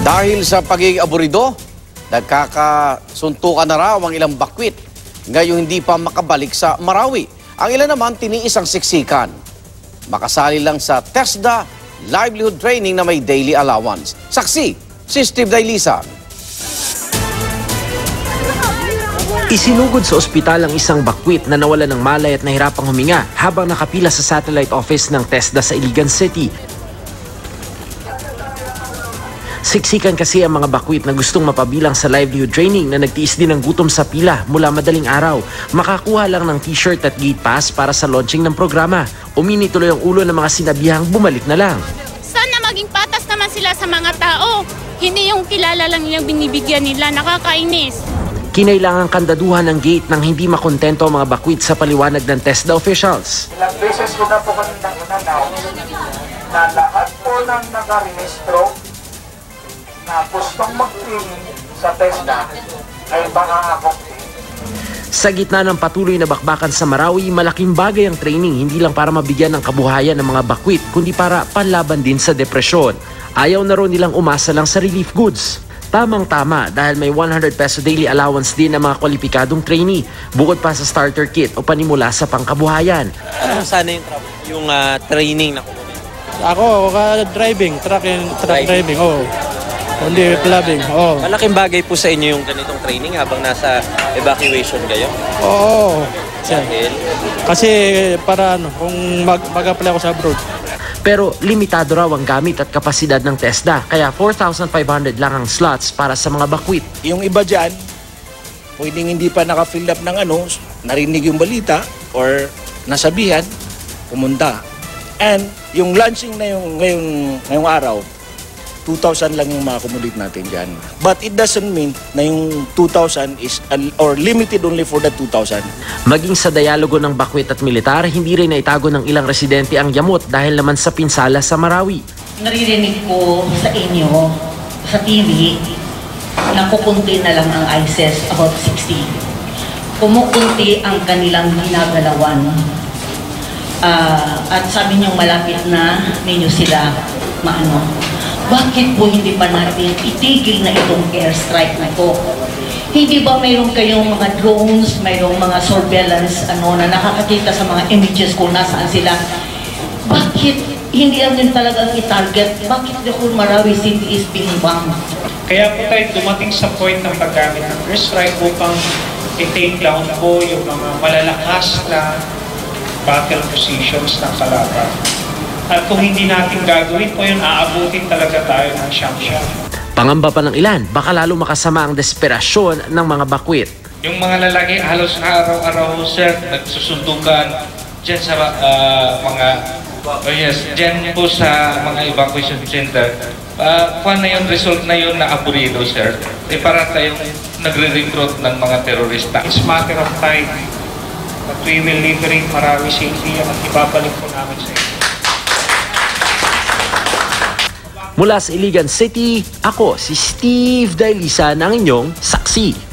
Dahil sa pagiging aburido, nagkakasuntukan na raw ang ilang bakwit. Ngayon hindi pa makabalik sa Marawi. Ang ilan naman tiniis ang siksikan. Makasali lang sa TESDA livelihood training na may daily allowance. Saksi, si Steve Dailisan. Isinugod sa ospital ang isang bakwit na nawala ng malay at nahirapang huminga habang nakapila sa satellite office ng TESDA sa Iligan City. Siksikan kasi ang mga bakwit na gustong mapabilang sa livelihood training na nagtiis din ng gutom sa pila mula madaling araw. Makakuha lang ng t-shirt at gate pass para sa launching ng programa. Umini tuloy ang ulo ng mga sinabihang bumalik na lang. Sana maging patas naman sila sa mga tao. Hindi yung kilala lang yung binibigyan nila. Nakakainis. Kinailangang kandaduhan ng gate nang hindi makontento ang mga bakwit sa paliwanag ng TESDA officials. Ilang beses ko na po kanindang in-announce na lahat po ng nakarehistro na gustong mag-training sa TESDA ay makaka-accompany. Sa gitna ng patuloy na bakbakan sa Marawi, malaking bagay ang training hindi lang para mabigyan ng kabuhayan ng mga bakwit, kundi para panlaban din sa depresyon. Ayaw na rin nilang umasa lang sa relief goods. Tamang-tama dahil may 100 peso daily allowance din ng mga kwalipikadong trainee, bukod pa sa starter kit o panimula sa pangkabuhayan. Sana yung training na kukunin? Ako, driving, truck driving, oh. Only clubbing, oh. Malaking bagay po sa inyo yung ganitong training habang nasa evacuation kayo? Oo. Dahil? Kasi para kung mag-apply ako sa abroad. Pero limitado raw ang gamit at kapasidad ng TESDA, kaya 4,500 lang ang slots para sa mga bakwit. Yung iba dyan, pwedeng hindi pa naka-fill up ng narinig yung balita or nasabihan, pumunta. And yung launching na ngayong araw, 2,000 lang yung ma-accommodate natin dyan. But it doesn't mean na yung 2,000 is or limited only for the 2,000. Maging sa dialogo ng bakwit at militar, hindi rin naitago ng ilang residente ang yamot dahil naman sa pinsala sa Marawi. Naririnig ko sa inyo, sa TV, na kukunti na lang ang ICES, about 60. Kumukunti ang kanilang ginagalawan. At sabi niyong malapit na ninyo sila Bakit po hindi pa natin itigil na itong airstrike na ito? Hindi ba mayroon kayong mga drones, mayroong mga surveillance na nakakakita sa mga images kung nasaan sila? Bakit hindi natin talagang i-target? Bakit the whole Marawi City is being bombed? Kaya po tayo dumating sa point ng paggamit ng airstrike upang i-take down po yung mga malalakas na battle positions ng kalaban. At kung hindi natin gagawin po yun, aabutin talaga tayo ng siyang-siyang. Pangamba pa ng ilan, baka lalo makasama ang desperasyon ng mga bakwit. Yung mga lalaki halos araw-araw, sir, nagsusundukan dyan sa dyan po sa mga evacuation center. Na yung result na yun na aburido, sir. Para tayong nagre-recruit ng mga terorista. It's matter of time. But we will liberate Marawi City at ibabalik po namin sa inyo. Mula sa Iligan City, ako si Steve Dailisan, ang inyong saksi.